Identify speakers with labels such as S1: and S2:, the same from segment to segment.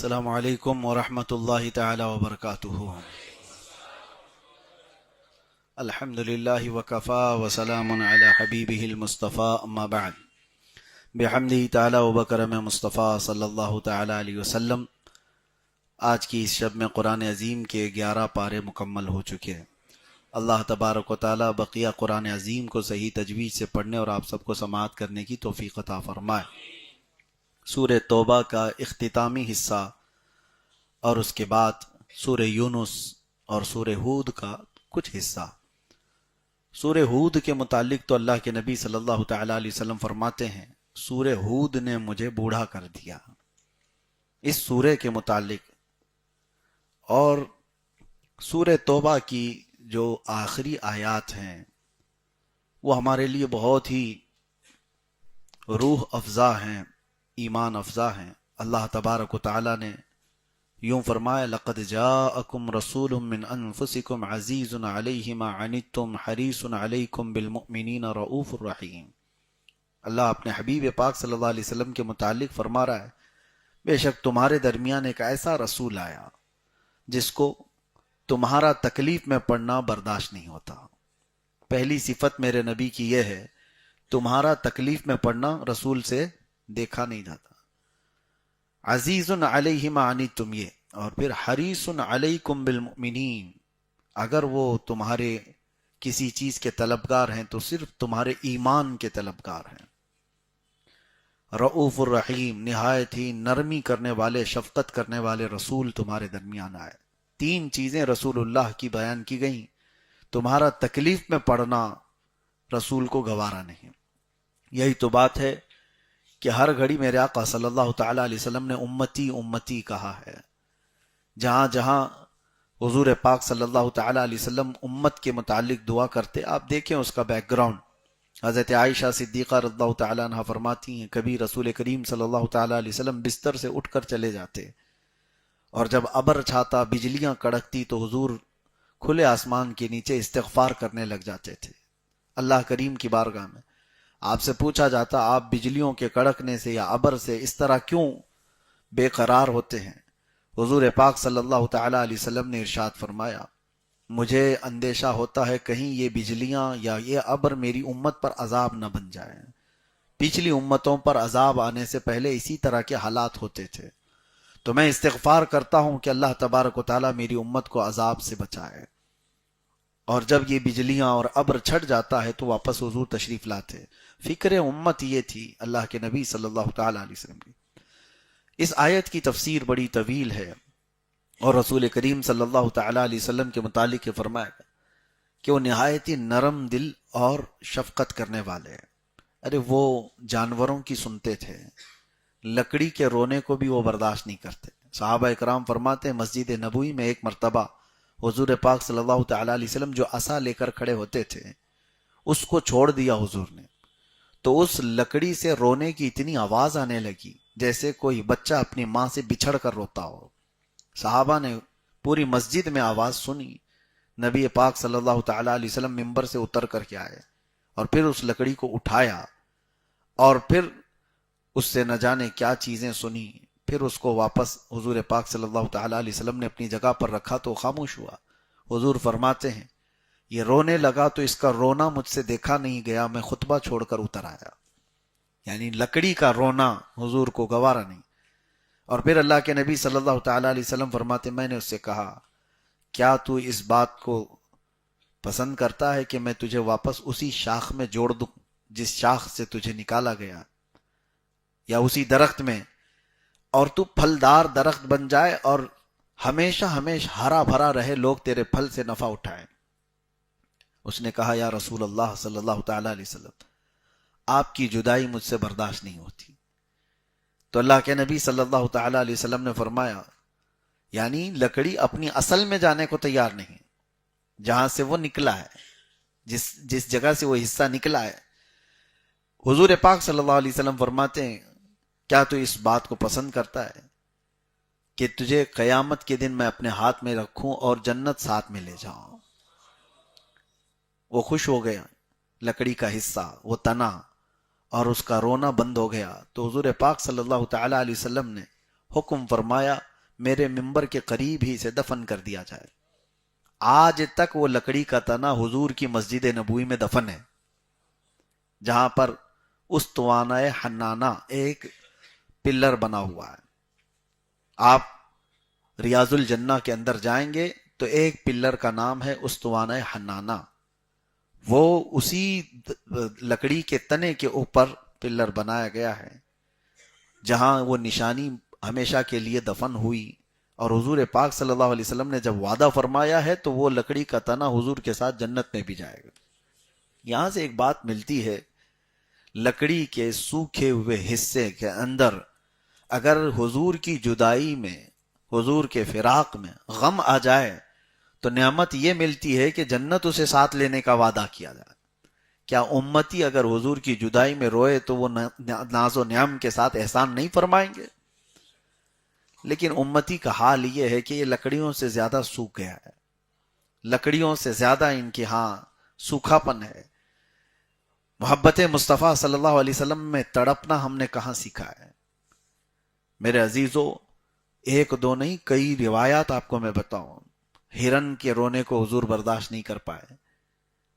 S1: السلام علیکم ورحمۃ اللہ تعالی وبرکاتہ۔ الحمد للہ وکفا وسلام علی حبیبہ المصطفیٰ اما بعد۔ بحمدہ تعالی وبکرم مصطفیٰ صلی اللہ تعالی علیہ وسلم۔ آج کی اس شب میں قرآن عظیم کے 11 پارے مکمل ہو چکے ہیں۔ اللہ تبارک و تعالی بقیہ قرآن عظیم کو صحیح تجوید سے پڑھنے اور آپ سب کو سماعت کرنے کی توفیق عطا فرمائے۔ سورہ توبہ کا اختتامی حصہ اور اس کے بعد سورہ یونس اور سورہ ہود کا کچھ حصہ۔ سورہ ہود کے متعلق تو اللہ کے نبی صلی اللہ تعالی علیہ وسلم فرماتے ہیں، سورہ ہود نے مجھے بوڑھا کر دیا۔ اس سورہ کے متعلق اور سورہ توبہ کی جو آخری آیات ہیں وہ ہمارے لیے بہت ہی روح افزا ہیں، ایمان افزا ہیں۔ اللہ تبارک و تعالی نے یوں فرمایا، لقد جاءکم رسول من انفسکم عزیز علیہ ما عنتم حریص علیکم بالمؤمنین رؤوف الرحیم۔ اللہ اپنے حبیب پاک صلی اللہ علیہ وسلم کے متعلق فرما رہا ہے، بے شک تمہارے درمیان ایک ایسا رسول آیا جس کو تمہارا تکلیف میں پڑنا برداشت نہیں ہوتا۔ پہلی صفت میرے نبی کی یہ ہے، تمہارا تکلیف میں پڑنا رسول سے دیکھا نہیں جاتا۔ عزیز علیہ ما عنتم، یہ اور پھر حریص علیکم بالمؤمنین، اگر وہ تمہارے کسی چیز کے طلبگار ہیں تو صرف تمہارے ایمان کے طلبگار ہیں۔ رؤوف الرحیم، نہایت ہی نرمی کرنے والے، شفقت کرنے والے رسول تمہارے درمیان آئے۔ 3 چیزیں رسول اللہ کی بیان کی گئیں۔ تمہارا تکلیف میں پڑنا رسول کو گوارا نہیں۔ یہی تو بات ہے کہ ہر گھڑی میرے آقا صلی اللہ تعالی علیہ وسلم نے امتی امتی کہا ہے۔ جہاں جہاں حضور پاک صلی اللہ تعالی علیہ وسلم امت کے متعلق دعا کرتے، آپ دیکھیں اس کا بیک گراؤنڈ۔ حضرت عائشہ صدیقہ رضی اللہ تعالی عنہ فرماتی ہیں، کبھی رسول کریم صلی اللہ تعالی علیہ وسلم بستر سے اٹھ کر چلے جاتے اور جب ابر چھاتا، بجلیاں کڑکتی تو حضور کھلے آسمان کے نیچے استغفار کرنے لگ جاتے تھے اللہ کریم کی بارگاہ میں۔ آپ سے پوچھا جاتا، آپ بجلیوں کے کڑکنے سے یا ابر سے اس طرح کیوں بے قرار ہوتے ہیں؟ حضور پاک صلی اللہ تعالی علیہ وسلم نے ارشاد فرمایا، مجھے اندیشہ ہوتا ہے کہیں یہ بجلیاں یا یہ ابر میری امت پر عذاب نہ بن جائے۔ پچھلی امتوں پر عذاب آنے سے پہلے اسی طرح کے حالات ہوتے تھے، تو میں استغفار کرتا ہوں کہ اللہ تبارک و تعالی میری امت کو عذاب سے بچائے۔ اور جب یہ بجلیاں اور ابر چھٹ جاتا ہے تو واپس حضور تشریف لاتے۔ فکر امت یہ تھی اللہ کے نبی صلی اللہ تعالی علیہ وسلم کی۔ اس آیت کی تفسیر بڑی طویل ہے اور رسول کریم صلی اللہ تعالی علیہ وسلم کے متعلق یہ فرمایا کہ وہ نہایت ہی نرم دل اور شفقت کرنے والے ہیں۔ ارے وہ جانوروں کی سنتے تھے، لکڑی کے رونے کو بھی وہ برداشت نہیں کرتے۔ صحابہ اکرام فرماتے ہیں، مسجد نبوی میں ایک مرتبہ حضور پاک صلی اللہ تعالی علیہ وسلم جو عصا لے کر کھڑے ہوتے تھے اس کو چھوڑ دیا حضور نے، تو اس لکڑی سے رونے کی اتنی آواز آنے لگی جیسے کوئی بچہ اپنی ماں سے بچھڑ کر روتا ہو۔ صحابہ نے پوری مسجد میں آواز سنی، نبی پاک صلی اللہ تعالی علیہ وسلم ممبر سے اتر کر کے آئے اور پھر اس لکڑی کو اٹھایا اور پھر اس سے نہ جانے کیا چیزیں سنی، پھر اس کو واپس حضور پاک صلی اللہ تعالی علیہ وسلم نے اپنی جگہ پر رکھا تو خاموش ہوا۔ حضور فرماتے ہیں، یہ رونے لگا تو اس کا رونا مجھ سے دیکھا نہیں گیا، میں خطبہ چھوڑ کر اتر آیا۔ یعنی لکڑی کا رونا حضور کو گوارا نہیں۔ اور پھر اللہ کے نبی صلی اللہ تعالی علیہ وسلم فرماتے، میں نے اس سے کہا، کیا تو اس بات کو پسند کرتا ہے کہ میں تجھے واپس اسی شاخ میں جوڑ دوں جس شاخ سے تجھے نکالا گیا، یا اسی درخت میں، اور تو پھلدار درخت بن جائے اور ہمیشہ ہرا بھرا رہے، لوگ تیرے پھل سے نفع اٹھائیں؟ اس نے کہا، یا رسول اللہ صلی اللہ تعالی علیہ وسلم، آپ کی جدائی مجھ سے برداشت نہیں ہوتی۔ تو اللہ کے نبی صلی اللہ تعالی علیہ وسلم نے فرمایا، یعنی لکڑی اپنی اصل میں جانے کو تیار نہیں، جہاں سے وہ نکلا ہے، جس جگہ سے وہ حصہ نکلا ہے۔ حضور پاک صلی اللہ علیہ وسلم فرماتے ہیں، کیا تو اس بات کو پسند کرتا ہے کہ تجھے قیامت کے دن میں اپنے ہاتھ میں رکھوں اور جنت ساتھ میں لے جاؤں؟ وہ خوش ہو گیا، لکڑی کا حصہ وہ تنا اور اس کا رونا بند ہو گیا۔ تو حضور پاک صلی اللہ تعالی علیہ وسلم نے حکم فرمایا میرے ممبر کے قریب ہی سے دفن کر دیا جائے۔ آج تک وہ لکڑی کا تنا حضور کی مسجد نبوی میں دفن ہے، جہاں پر استوانہ حنانہ ایک پلر بنا ہوا ہے۔ آپ ریاض الجنہ کے اندر جائیں گے تو ایک پلر کا نام ہے استوانہ حنانہ، وہ اسی لکڑی کے تنے کے اوپر پلر بنایا گیا ہے جہاں وہ نشانی ہمیشہ کے لیے دفن ہوئی۔ اور حضور پاک صلی اللہ علیہ وسلم نے جب وعدہ فرمایا ہے تو وہ لکڑی کا تنا حضور کے ساتھ جنت میں بھی جائے گا۔ یہاں سے ایک بات ملتی ہے، لکڑی کے سوکھے ہوئے حصے کے اندر اگر حضور کی جدائی میں، حضور کے فراق میں غم آ جائے تو نعمت یہ ملتی ہے کہ جنت اسے ساتھ لینے کا وعدہ کیا جائے۔ کیا امتی اگر حضور کی جدائی میں روئے تو وہ ناز و نعم کے ساتھ احسان نہیں فرمائیں گے؟ لیکن امتی کا حال یہ ہے کہ یہ لکڑیوں سے زیادہ سوکھ گیا ہے، لکڑیوں سے زیادہ ان کے ہاں سوکھا پن ہے۔ محبت مصطفیٰ صلی اللہ علیہ وسلم میں تڑپنا ہم نے کہاں سیکھا ہے؟ میرے عزیزو، ایک دو نہیں کئی روایات آپ کو میں بتاؤں۔ ہرن کے رونے کو حضور برداشت نہیں کر پائے،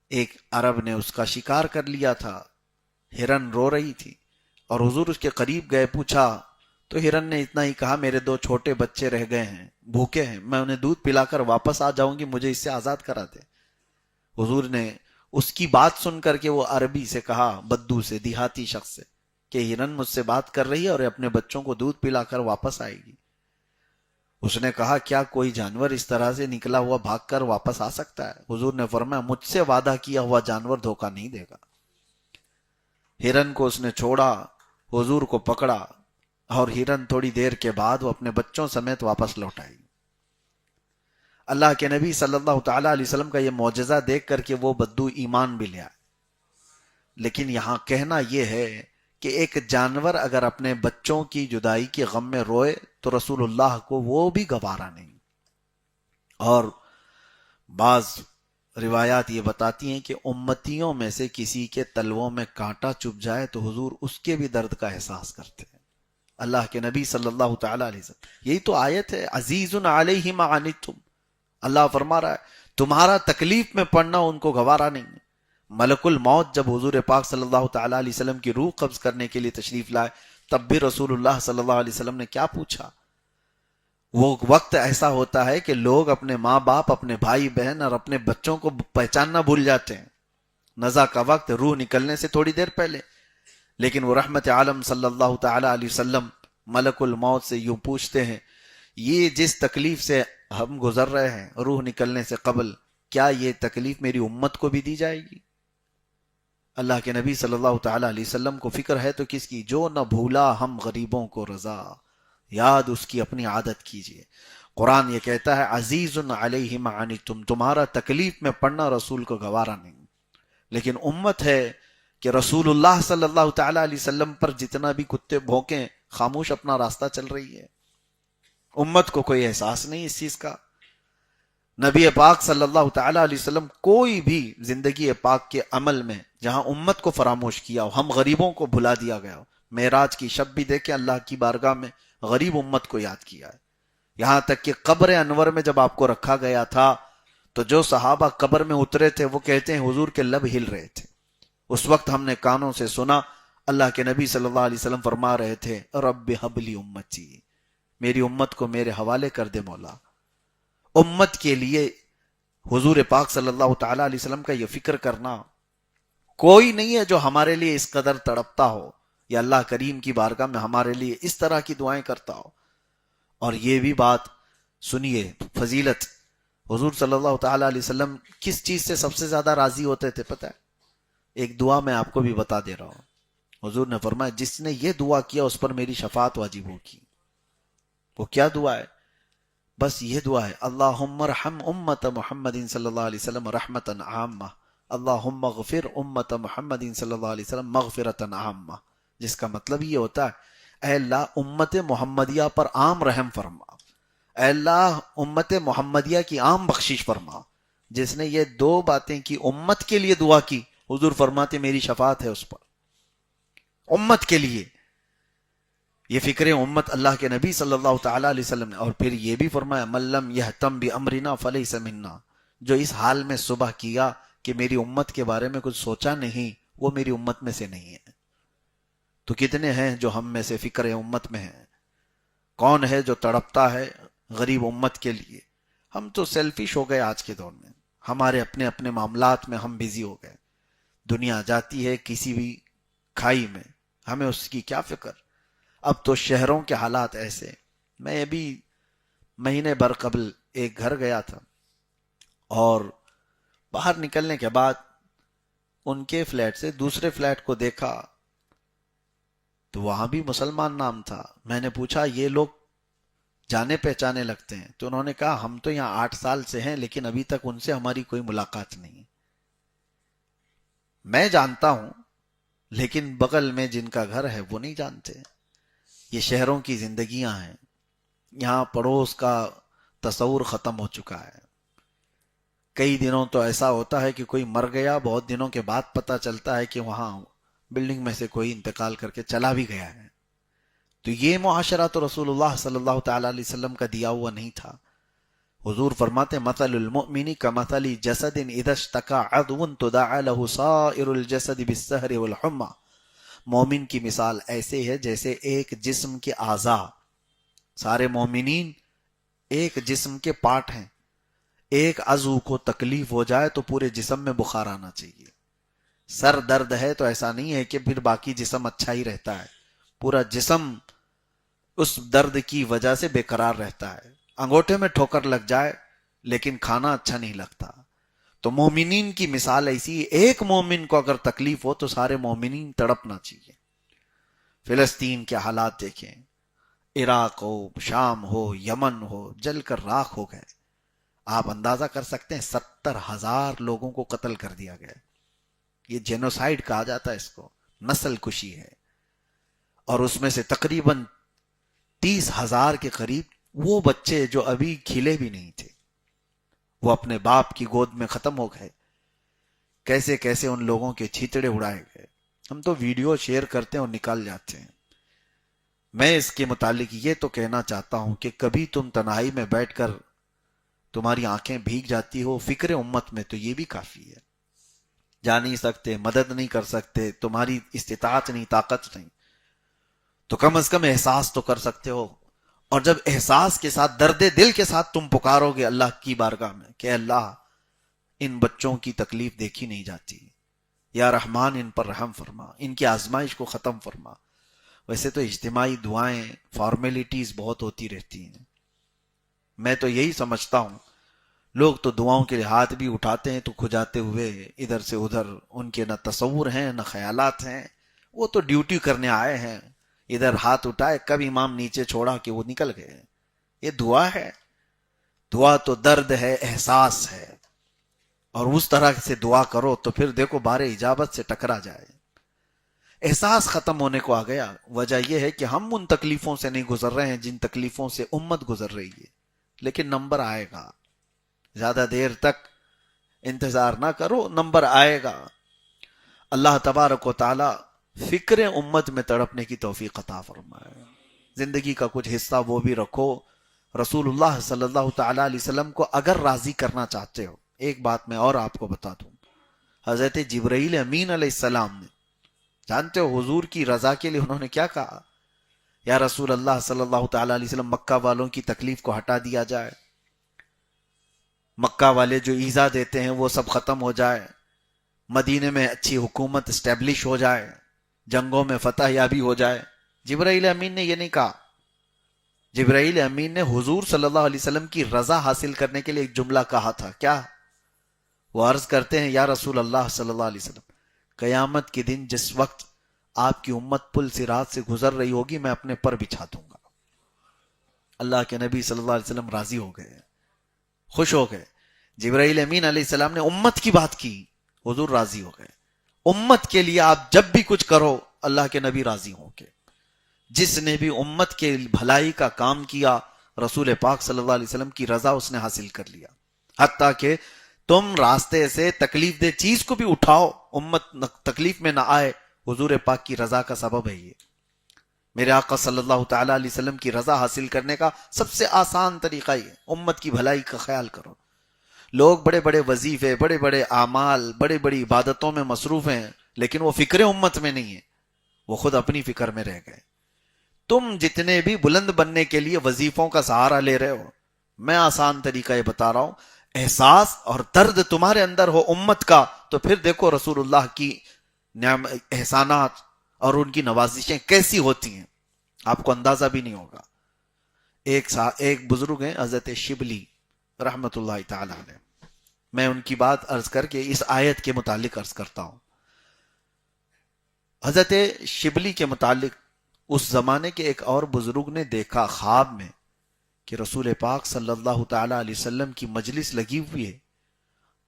S1: ایک عرب نے اس کا شکار کر لیا تھا، ہرن رو رہی تھی اور حضور اس کے قریب گئے، پوچھا تو ہرن نے اتنا ہی کہا، میرے دو چھوٹے بچے رہ گئے ہیں، بھوکے ہیں، میں انہیں دودھ پلا کر واپس آ جاؤں گی، مجھے اس سے آزاد کرا دے۔ حضور نے اس کی بات سن کر کے وہ عربی سے کہا، بدو سے، دیہاتی شخص سے، کہ ہرن مجھ سے بات کر رہی ہے اور اپنے بچوں کو دودھ پلا کر واپس آئے گی۔ اس نے کہا، کیا کوئی جانور اس طرح سے نکلا ہوا بھاگ کر واپس آ سکتا ہے؟ حضور نے فرمایا، مجھ سے وعدہ کیا ہوا جانور دھوکہ نہیں دے گا۔ ہرن کو اس نے چھوڑا، حضور کو پکڑا اور ہرن تھوڑی دیر کے بعد وہ اپنے بچوں سمیت واپس لوٹ آئی۔ اللہ کے نبی صلی اللہ تعالی علیہ وسلم کا یہ معجزہ دیکھ کر کے وہ بدو ایمان بھی لیا۔ لیکن یہاں کہنا یہ ہے کہ ایک جانور اگر اپنے بچوں کی جدائی کے غم میں روئے تو رسول اللہ کو وہ بھی گوارا نہیں۔ اور بعض روایات یہ بتاتی ہیں کہ امتیوں میں سے کسی کے تلووں میں کانٹا چبھ جائے تو حضور اس کے بھی درد کا احساس کرتے ہیں۔ اللہ کے نبی صلی اللہ تعالی علیہ وسلم، یہی تو آیت ہے، عزیز علیہ ما عنتم، اللہ فرما رہا ہے تمہارا تکلیف میں پڑنا ان کو گوارا نہیں ہے۔ ملک الموت جب حضور پاک صلی اللہ تعالی علیہ وسلم کی روح قبض کرنے کے لیے تشریف لائے، تب بھی رسول اللہ صلی اللہ علیہ وسلم نے کیا پوچھا؟ وہ وقت ایسا ہوتا ہے کہ لوگ اپنے ماں باپ، اپنے بھائی بہن اور اپنے بچوں کو پہچاننا بھول جاتے ہیں، نزع کا وقت، روح نکلنے سے تھوڑی دیر پہلے۔ لیکن وہ رحمت عالم صلی اللہ تعالی علیہ وسلم ملک الموت سے یوں پوچھتے ہیں، یہ جس تکلیف سے ہم گزر رہے ہیں روح نکلنے سے قبل، کیا یہ تکلیف میری امت کو بھی دی جائے گی؟ اللہ کے نبی صلی اللہ تعالی علیہ وسلم کو فکر ہے تو کس کی؟ جو نہ بھولا ہم غریبوں کو رضا، یاد اس کی اپنی عادت کیجئے۔ قرآن یہ کہتا ہے، عزیز علیہ ما عنتم، تمہارا تکلیف میں پڑنا رسول کو گوارا نہیں۔ لیکن امت ہے کہ رسول اللہ صلی اللہ تعالی علیہ وسلم پر جتنا بھی کتے بھونکیں، خاموش اپنا راستہ چل رہی ہے، امت کو کوئی احساس نہیں اس چیز کا۔ نبی پاک صلی اللہ تعالی علیہ وسلم کوئی بھی زندگی پاک کے عمل میں جہاں امت کو فراموش کیا ہو، ہم غریبوں کو بھلا دیا گیا ہو، معراج کی شب بھی دیکھیں اللہ کی بارگاہ میں غریب امت کو یاد کیا ہے۔ یہاں تک کہ قبر انور میں جب آپ کو رکھا گیا تھا تو جو صحابہ قبر میں اترے تھے وہ کہتے ہیں حضور کے لب ہل رہے تھے۔ اس وقت ہم نے کانوں سے سنا اللہ کے نبی صلی اللہ علیہ وسلم فرما رہے تھے، رب ہب لی امتی، میری امت کو میرے حوالے کر دے مولا۔ امت کے لیے حضور پاک صلی اللہ تعالی علیہ وسلم کا یہ فکر کرنا، کوئی نہیں ہے جو ہمارے لیے اس قدر تڑپتا ہو یا اللہ کریم کی بارگاہ میں ہمارے لیے اس طرح کی دعائیں کرتا ہو۔ اور یہ بھی بات سنیے، فضیلت، حضور صلی اللہ تعالی علیہ وسلم کس چیز سے سب سے زیادہ راضی ہوتے تھے پتہ ہے؟ ایک دعا میں آپ کو بھی بتا دے رہا ہوں۔ حضور نے فرمایا، جس نے یہ دعا کیا اس پر میری شفاعت واجب ہوگی۔ وہ کیا دعا ہے؟ بس یہ دعا ہے، اللہم ارحم امت محمد صلی اللہ علیہ وسلم رحمتا عامہ، اللہم اغفر امت محمد صلی اللہ علیہ وسلم مغفرتا عامہ، جس کا مطلب یہ ہوتا ہے، اے اللہ امت محمدیہ پر عام رحم فرما، اے اللہ امت محمدیہ کی عام بخشش فرما۔ جس نے یہ دو باتیں کی، امت کے لیے دعا کی، حضور فرماتے میری شفاعت ہے اس پر، امت کے لیے۔ یہ فکر امت اللہ کے نبی صلی اللہ تعالی علیہ وسلم نے، اور پھر یہ بھی فرمایا من لم یہتم بامرنا فلیس منا، جو اس حال میں صبح کیا کہ میری امت کے بارے میں کچھ سوچا نہیں، وہ میری امت میں سے نہیں ہے۔ تو کتنے ہیں جو ہم میں سے فکر امت میں ہیں؟ کون ہے جو تڑپتا ہے غریب امت کے لیے؟ ہم تو سیلفش ہو گئے آج کے دور میں، ہمارے اپنے اپنے معاملات میں ہم بزی ہو گئے۔ دنیا جاتی ہے کسی بھی کھائی میں، ہمیں اس کی کیا فکر۔ اب تو شہروں کے حالات ایسے، میں ابھی مہینے بھر قبل ایک گھر گیا تھا، اور باہر نکلنے کے بعد ان کے فلیٹ سے دوسرے فلیٹ کو دیکھا تو وہاں بھی مسلمان نام تھا۔ میں نے پوچھا یہ لوگ جانے پہچانے لگتے ہیں؟ تو انہوں نے کہا ہم تو یہاں 8 سال سے ہیں لیکن ابھی تک ان سے ہماری کوئی ملاقات نہیں۔ میں جانتا ہوں لیکن بغل میں جن کا گھر ہے وہ نہیں جانتے۔ یہ شہروں کی زندگیاں ہیں، یہاں پڑوس کا تصور ختم ہو چکا ہے۔ کئی دنوں تو ایسا ہوتا ہے کہ کوئی مر گیا، بہت دنوں کے بعد پتہ چلتا ہے کہ وہاں بلڈنگ میں سے کوئی انتقال کر کے چلا بھی گیا ہے۔ تو یہ معاشرہ تو رسول اللہ صلی اللہ تعالی علیہ وسلم کا دیا ہوا نہیں تھا۔ حضور فرماتے مثل المؤمن کمثل جسد اذا اشتكى عضو تداعى له سائر الجسد بالسهر والحمى، مومن کی مثال ایسے ہے جیسے ایک جسم کے اعضاء، سارے مومنین ایک جسم کے پارٹ ہیں، ایک عضو کو تکلیف ہو جائے تو پورے جسم میں بخار آنا چاہیے۔ سر درد ہے تو ایسا نہیں ہے کہ پھر باقی جسم اچھا ہی رہتا ہے، پورا جسم اس درد کی وجہ سے بے قرار رہتا ہے۔ انگوٹھے میں ٹھوکر لگ جائے لیکن کھانا اچھا نہیں لگتا۔ تو مومنین کی مثال ایسی ہے، ایک مومن کو اگر تکلیف ہو تو سارے مومنین تڑپنا چاہیے۔ فلسطین کے حالات دیکھیں، عراق ہو، شام ہو، یمن ہو، جل کر راکھ ہو گئے۔ آپ اندازہ کر سکتے ہیں 70,000 لوگوں کو قتل کر دیا گیا۔ یہ جینوسائیڈ کہا جاتا ہے اس کو، نسل کشی ہے۔ اور اس میں سے تقریباً 30,000 کے قریب وہ بچے جو ابھی کھلے بھی نہیں تھے، وہ اپنے باپ کی گود میں ختم ہو گئے۔ کیسے کیسے ان لوگوں کے چھیتڑے اڑائے گئے۔ ہم تو ویڈیو شیئر کرتے ہیں اور نکال جاتے ہیں۔ میں اس کے متعلق یہ تو کہنا چاہتا ہوں کہ کبھی تم تنہائی میں بیٹھ کر تمہاری آنکھیں بھیگ جاتی ہو فکر امت میں، تو یہ بھی کافی ہے۔ جا نہیں سکتے، مدد نہیں کر سکتے، تمہاری استطاعت نہیں، طاقت نہیں، تو کم از کم احساس تو کر سکتے ہو۔ اور جب احساس کے ساتھ، درد دل کے ساتھ تم پکارو گے اللہ کی بارگاہ میں کہ اللہ ان بچوں کی تکلیف دیکھی نہیں جاتی، یا رحمان ان پر رحم فرما، ان کی آزمائش کو ختم فرما۔ ویسے تو اجتماعی دعائیں، فارمیلٹیز بہت ہوتی رہتی ہیں۔ میں تو یہی سمجھتا ہوں، لوگ تو دعاؤں کے ہاتھ بھی اٹھاتے ہیں تو کھجاتے ہوئے ادھر سے ادھر، ان کے نہ تصور ہیں نہ خیالات ہیں، وہ تو ڈیوٹی کرنے آئے ہیں، ادھر ہاتھ اٹھائے، کب امام نیچے چھوڑا کہ وہ نکل گئے۔ یہ دعا ہے؟ دعا تو درد ہے، احساس ہے، اور اس طرح سے دعا کرو تو پھر دیکھو بار اجابت سے ٹکرا جائے۔ احساس ختم ہونے کو آ گیا۔ وجہ یہ ہے کہ ہم ان تکلیفوں سے نہیں گزر رہے ہیں جن تکلیفوں سے امت گزر رہی ہے، لیکن نمبر آئے گا۔ زیادہ دیر تک انتظار نہ کرو، نمبر آئے گا۔ اللہ تبارک و تعالی فکر امت میں تڑپنے کی توفیق عطا فرمائے۔ زندگی کا کچھ حصہ وہ بھی رکھو۔ رسول اللہ صلی اللہ تعالی علیہ وسلم کو اگر راضی کرنا چاہتے ہو، ایک بات میں اور آپ کو بتا دوں، حضرت جبرائیل امین علیہ السلام نے، جانتے ہو حضور کی رضا کے لیے انہوں نے کیا کہا؟ یا رسول اللہ صلی اللہ تعالی علیہ وسلم، مکہ والوں کی تکلیف کو ہٹا دیا جائے، مکہ والے جو ایذا دیتے ہیں وہ سب ختم ہو جائے، مدینے میں اچھی حکومت اسٹیبلش ہو جائے، جنگوں میں فتح یابی ہو جائے۔ جبرائیل امین نے یہ نہیں کہا۔ جبرائیل امین نے حضور صلی اللہ علیہ وسلم کی رضا حاصل کرنے کے لیے ایک جملہ کہا تھا، کیا؟ وہ عرض کرتے ہیں، یا رسول اللہ صلی اللہ علیہ وسلم، قیامت کے دن جس وقت آپ کی امت پل صراط سے گزر رہی ہوگی، میں اپنے پر بچھا دوں گا۔ اللہ کے نبی صلی اللہ علیہ وسلم راضی ہو گئے، خوش ہو گئے۔ جبرائیل امین علیہ السلام نے امت کی بات کی، حضور راضی ہو گئے۔ امت کے لیے آپ جب بھی کچھ کرو اللہ کے نبی راضی ہوں گے۔ جس نے بھی امت کے بھلائی کا کام کیا، رسول پاک صلی اللہ علیہ وسلم کی رضا اس نے حاصل کر لیا۔ حتیٰ کہ تم راستے سے تکلیف دہ چیز کو بھی اٹھاؤ، امت تکلیف میں نہ آئے، حضور پاک کی رضا کا سبب ہے یہ۔ میرے آقا صلی اللہ تعالی علیہ وسلم کی رضا حاصل کرنے کا سب سے آسان طریقہ یہ، امت کی بھلائی کا خیال کرو۔ لوگ بڑے بڑے وظیفے، بڑے بڑے اعمال، بڑی بڑی عبادتوں میں مصروف ہیں، لیکن وہ فکر امت میں نہیں ہے، وہ خود اپنی فکر میں رہ گئے۔ تم جتنے بھی بلند بننے کے لیے وظیفوں کا سہارا لے رہے ہو، میں آسان طریقہ یہ بتا رہا ہوں، احساس اور درد تمہارے اندر ہو امت کا، تو پھر دیکھو رسول اللہ کی احسانات اور ان کی نوازشیں کیسی ہوتی ہیں، آپ کو اندازہ بھی نہیں ہوگا۔ ایک بزرگ ہیں حضرت شبلی رحمت اللہ تعالی علیہ، میں ان کی بات عرض کر کے اس آیت کے متعلق عرض کرتا ہوں۔ حضرت شبلی کے متعلق اس زمانے کے ایک اور بزرگ نے دیکھا خواب میں کہ رسول پاک صلی اللہ تعالی علیہ وسلم کی مجلس لگی ہوئی ہے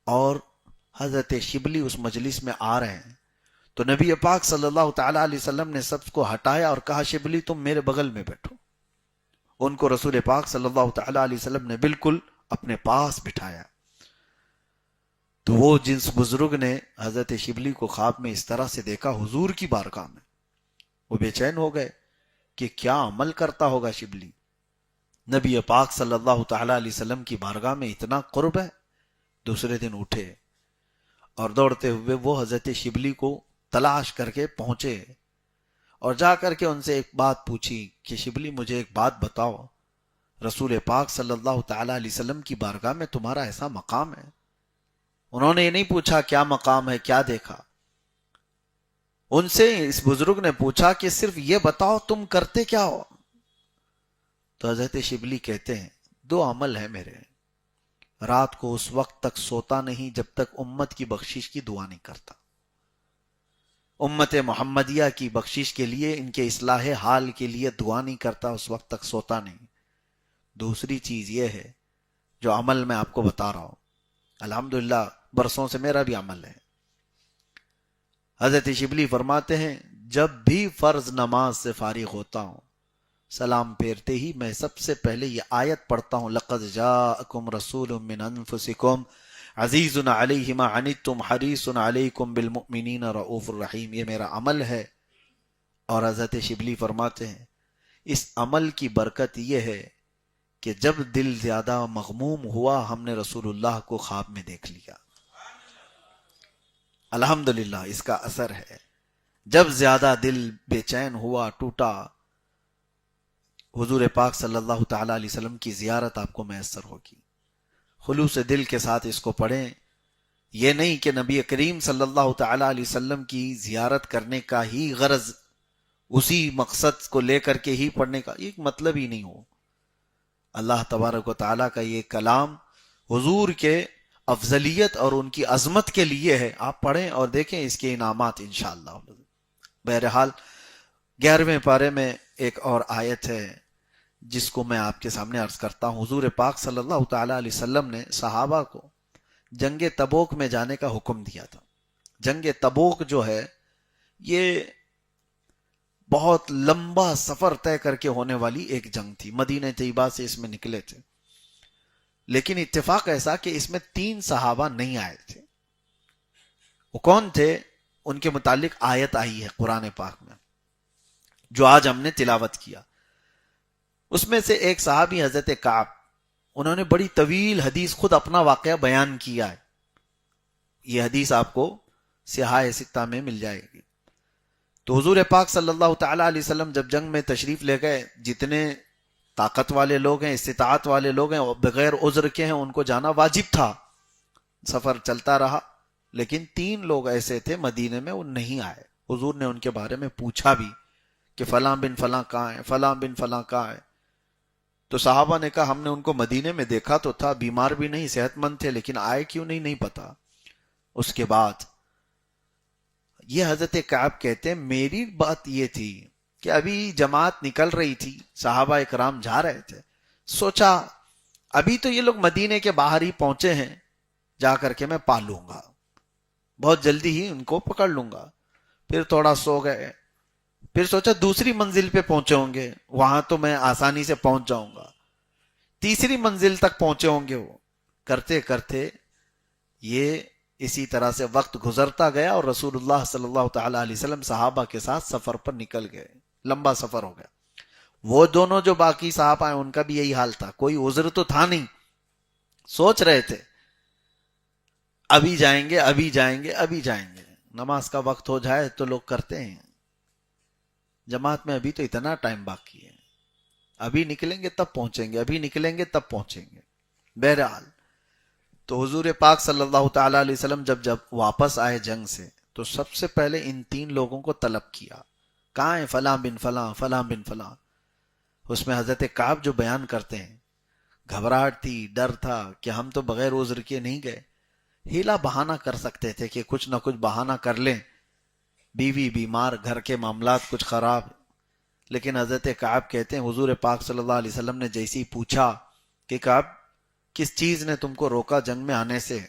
S1: اور حضرت شبلی اس مجلس میں آ رہے ہیں، تو نبی پاک صلی اللہ تعالی علیہ وسلم نے سب کو ہٹایا اور کہا شبلی تم میرے بغل میں بیٹھو۔ ان کو رسول پاک صلی اللہ تعالی علیہ وسلم نے بالکل اپنے پاس بٹھایا۔ تو وہ جس بزرگ نے حضرت شبلی کو خواب میں اس طرح سے دیکھا حضور کی بارگاہ میں، وہ بے چین ہو گئے کہ کیا عمل کرتا ہوگا شبلی، نبی پاک صلی اللہ تعالی علیہ وسلم کی بارگاہ میں اتنا قرب ہے۔ دوسرے دن اٹھے اور دوڑتے ہوئے وہ حضرت شبلی کو تلاش کر کے پہنچے اور جا کر کے ان سے ایک بات پوچھی کہ شبلی مجھے ایک بات بتاؤ، رسول پاک صلی اللہ تعالی علیہ وسلم کی بارگاہ میں تمہارا ایسا مقام ہے؟ انہوں نے یہ نہیں پوچھا کیا مقام ہے، کیا دیکھا، ان سے اس بزرگ نے پوچھا کہ صرف یہ بتاؤ تم کرتے کیا ہو؟ تو حضرت شبلی کہتے ہیں دو عمل ہے میرے، رات کو اس وقت تک سوتا نہیں جب تک امت کی بخشش کی دعا نہیں کرتا، امت محمدیہ کی بخشش کے لیے، ان کے اصلاح حال کے لیے دعا نہیں کرتا، اس وقت تک سوتا نہیں۔ دوسری چیز یہ ہے جو عمل میں آپ کو بتا رہا ہوں، الحمدللہ برسوں سے میرا بھی عمل ہے۔ حضرت شبلی فرماتے ہیں جب بھی فرض نماز سے فارغ ہوتا ہوں، سلام پھیرتے ہی میں سب سے پہلے یہ آیت پڑھتا ہوں، لقد جاءکم رسول من انفسکم عزیز علیہ ما عنتم حریص علیکم بالمؤمنین رؤوف الرحیم، یہ میرا عمل ہے۔ اور حضرت شبلی فرماتے ہیں اس عمل کی برکت یہ ہے کہ جب دل زیادہ مغموم ہوا ہم نے رسول اللہ کو خواب میں دیکھ لیا، الحمدللہ اس کا اثر ہے۔ جب زیادہ دل بے چین ہوا، ٹوٹا، حضور پاک صلی اللہ تعالی علیہ وسلم کی زیارت آپ کو میسر ہوگی۔ خلوص دل کے ساتھ اس کو پڑھیں، یہ نہیں کہ نبی کریم صلی اللہ تعالی علیہ وسلم کی زیارت کرنے کا ہی غرض، اسی مقصد کو لے کر کے ہی پڑھنے کا ایک مطلب ہی نہیں ہو۔ اللہ تبارک و تعالیٰ کا یہ کلام حضور کے افضلیت اور ان کی عظمت کے لیے ہے، آپ پڑھیں اور دیکھیں اس کے انعامات انشاءاللہ۔ بہرحال 11ویں پارے میں ایک اور آیت ہے جس کو میں آپ کے سامنے عرض کرتا ہوں۔ حضور پاک صلی اللہ تعالی علیہ وسلم نے صحابہ کو جنگ تبوک میں جانے کا حکم دیا تھا۔ جنگ تبوک جو ہے یہ بہت لمبا سفر طے کر کے ہونے والی ایک جنگ تھی، مدینہ طیبہ سے اس میں نکلے تھے، لیکن اتفاق ایسا کہ اس میں 3 صحابہ نہیں آئے تھے۔ وہ کون تھے؟ ان کے متعلق آیت آئی ہے قرآن پاک میں جو آج ہم نے تلاوت کیا۔ اس میں سے ایک صحابی حضرت کعب، انہوں نے بڑی طویل حدیث خود اپنا واقعہ بیان کیا ہے، یہ حدیث آپ کو سیاہ ستہ میں مل جائے گی۔ تو حضور پاک صلی اللہ تعالی علیہ وسلم جب جنگ میں تشریف لے گئے، جتنے طاقت والے لوگ ہیں، استطاعت والے لوگ ہیں، بغیر عذر کے ہیں، ان کو جانا واجب تھا۔ سفر چلتا رہا، لیکن 3 لوگ ایسے تھے مدینے میں وہ نہیں آئے۔ حضور نے ان کے بارے میں پوچھا بھی کہ فلاں بن فلاں کہاں ہے، فلاں بن فلاں کہاں ہے؟ تو صحابہ نے کہا ہم نے ان کو مدینے میں دیکھا تو تھا، بیمار بھی نہیں، صحت مند تھے، لیکن آئے کیوں نہیں پتا۔ اس کے بعد یہ حضرت کعب کہتے ہیں میری بات یہ تھی کہ ابھی جماعت نکل رہی تھی، صحابہ اکرام جا رہے تھے، سوچا ابھی تو یہ لوگ مدینے کے باہر ہی پہنچے ہیں، جا کر کے میں پا لوں گا، بہت جلدی ہی ان کو پکڑ لوں گا۔ پھر تھوڑا سو گئے، پھر سوچا دوسری منزل پہ پہنچے ہوں گے، وہاں تو میں آسانی سے پہنچ جاؤں گا، تیسری منزل تک پہنچے ہوں گے۔ وہ کرتے کرتے یہ اسی طرح سے وقت گزرتا گیا اور رسول اللہ صلی اللہ تعالی علیہ وسلم صحابہ کے ساتھ سفر پر نکل گئے، لمبا سفر ہو گیا. وہ دونوں جو باقی صحابہ ہیں ان کا بھی یہی حال تھا, کوئی عذر تو تھا نہیں, سوچ رہے تھے ابھی جائیں گے ابھی جائیں گے ابھی جائیں گے, نماز کا وقت ہو جائے تو لوگ کرتے ہیں, جماعت میں ابھی تو اتنا ٹائم باقی ہے, ابھی نکلیں گے تب پہنچیں گے, ابھی نکلیں گے تب پہنچیں گے. بہرحال تو حضور پاک صلی اللہ تعالی علیہ وسلم جب واپس آئے جنگ سے تو سب سے پہلے ان 3 لوگوں کو طلب کیا, کہاں ہیں فلاں بن فلاں فلاں بن فلاں. اس میں حضرت کعب جو بیان کرتے ہیں, گھبراہٹ تھی, ڈر تھا کہ ہم تو بغیر عذر کے نہیں گئے, ہیلا بہانہ کر سکتے تھے کہ کچھ نہ کچھ بہانہ کر لیں, بیوی بیمار, گھر کے معاملات کچھ خراب. لیکن حضرت کعب کہتے ہیں حضور پاک صلی اللہ علیہ وسلم نے جیسی پوچھا کہ کعب کس چیز نے تم کو روکا جنگ میں آنے سے,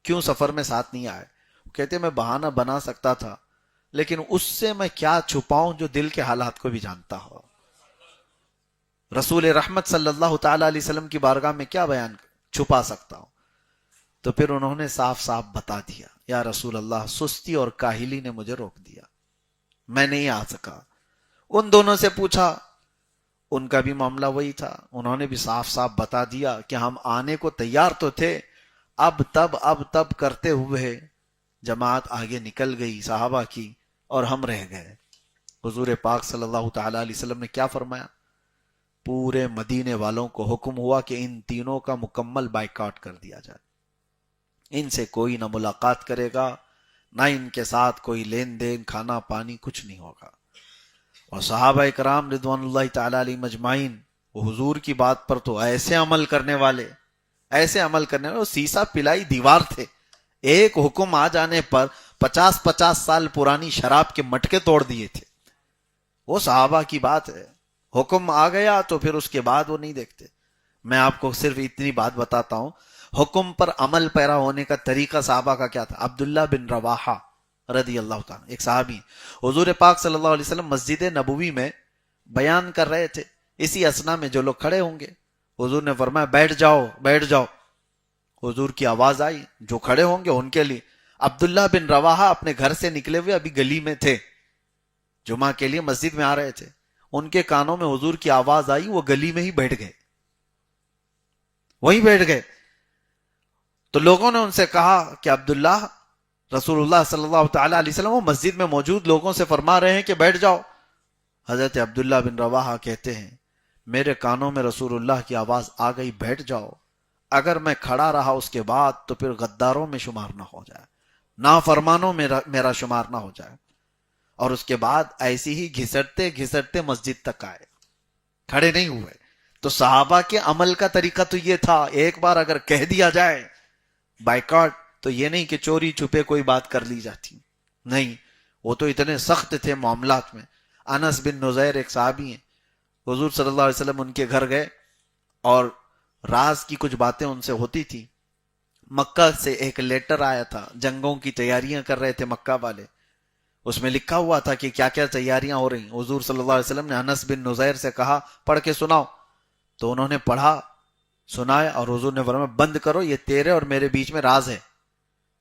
S1: کیوں سفر میں ساتھ نہیں آئے؟ کہتے میں بہانہ بنا سکتا تھا لیکن اس سے میں کیا چھپاؤں جو دل کے حالات کو بھی جانتا ہو. رسول رحمت صلی اللہ تعالی علیہ وسلم کی بارگاہ میں کیا بیان چھپا سکتا ہوں؟ تو پھر انہوں نے صاف صاف بتا دیا, یا رسول اللہ سستی اور کاہلی نے مجھے روک دیا, میں نہیں آ سکا. ان دونوں سے پوچھا, ان کا بھی معاملہ وہی تھا, انہوں نے بھی صاف صاف بتا دیا کہ ہم آنے کو تیار تو تھے, اب تب کرتے ہوئے جماعت آگے نکل گئی صحابہ کی اور ہم رہ گئے. حضور پاک صلی اللہ تعالی علیہ وسلم نے کیا فرمایا؟ پورے مدینے والوں کو حکم ہوا کہ ان تینوں کا مکمل بائیکاٹ کر دیا جائے, ان سے کوئی نہ ملاقات کرے گا, نہ ان کے ساتھ کوئی لین دین, کھانا پانی کچھ نہیں ہوگا. اور صحابہ اکرام رضوان اللہ تعالی علیہ مجمعین وہ حضور کی بات پر تو ایسے عمل کرنے والے, وہ سیسا پلائی دیوار تھے. ایک حکم آ جانے پر 50 سال پرانی شراب کے مٹکے توڑ دیے تھے. وہ صحابہ کی بات ہے, حکم آ گیا تو پھر اس کے بعد وہ نہیں دیکھتے. میں آپ کو صرف اتنی بات بتاتا ہوں, حکم پر عمل پیرا ہونے کا طریقہ صحابہ کا کیا تھا. عبداللہ بن رواحہ رضی اللہ تعالیٰ ایک صحابی, حضور پاک صلی اللہ علیہ وسلم مسجد نبوی میں بیان کر رہے تھے, اسی اسنا میں جو لوگ کھڑے ہوں گے حضور نے فرمایا بیٹھ جاؤ بیٹھ جاؤ. حضور کی آواز آئی, جو کھڑے ہوں گے ان کے لیے. عبداللہ بن رواحہ اپنے گھر سے نکلے ہوئے ابھی گلی میں تھے, جمعہ کے لیے مسجد میں آ رہے تھے, ان کے کانوں میں حضور کی آواز آئی, وہ گلی میں ہی بیٹھ گئے, وہیں بیٹھ گئے. تو لوگوں نے ان سے کہا کہ عبداللہ, رسول اللہ صلی اللہ تعالی علیہ وسلم وہ مسجد میں موجود لوگوں سے فرما رہے ہیں کہ بیٹھ جاؤ. حضرت عبداللہ بن رواحہ کہتے ہیں میرے کانوں میں رسول اللہ کی آواز آ گئی بیٹھ جاؤ, اگر میں کھڑا رہا اس کے بعد تو پھر غداروں میں شمار نہ ہو جائے, نافرمانوں میں میرا شمار نہ ہو جائے. اور اس کے بعد ایسی ہی گھسٹتے گھسٹتے مسجد تک آئے, کھڑے نہیں ہوئے. تو صحابہ کے عمل کا طریقہ تو یہ تھا, ایک بار اگر کہہ دیا جائے بائیکاٹ تو یہ نہیں کہ چوری چھپے کوئی بات کر لی جاتی, نہیں, وہ تو اتنے سخت تھے معاملات میں. انس بن نزیر ایک صحابی ہیں, حضور صلی اللہ علیہ وسلم ان کے گھر گئے اور راز کی کچھ باتیں ان سے ہوتی تھی. مکہ سے ایک لیٹر آیا تھا, جنگوں کی تیاریاں کر رہے تھے مکہ والے, اس میں لکھا ہوا تھا کہ کیا کیا تیاریاں ہو رہی. حضور صلی اللہ علیہ وسلم نے انس بن نزیر سے کہا پڑھ کے سناؤ, تو انہوں نے پڑھا, سنایا, اور حضور نے فرمایا بند کرو, یہ تیرے اور میرے بیچ میں راز ہے,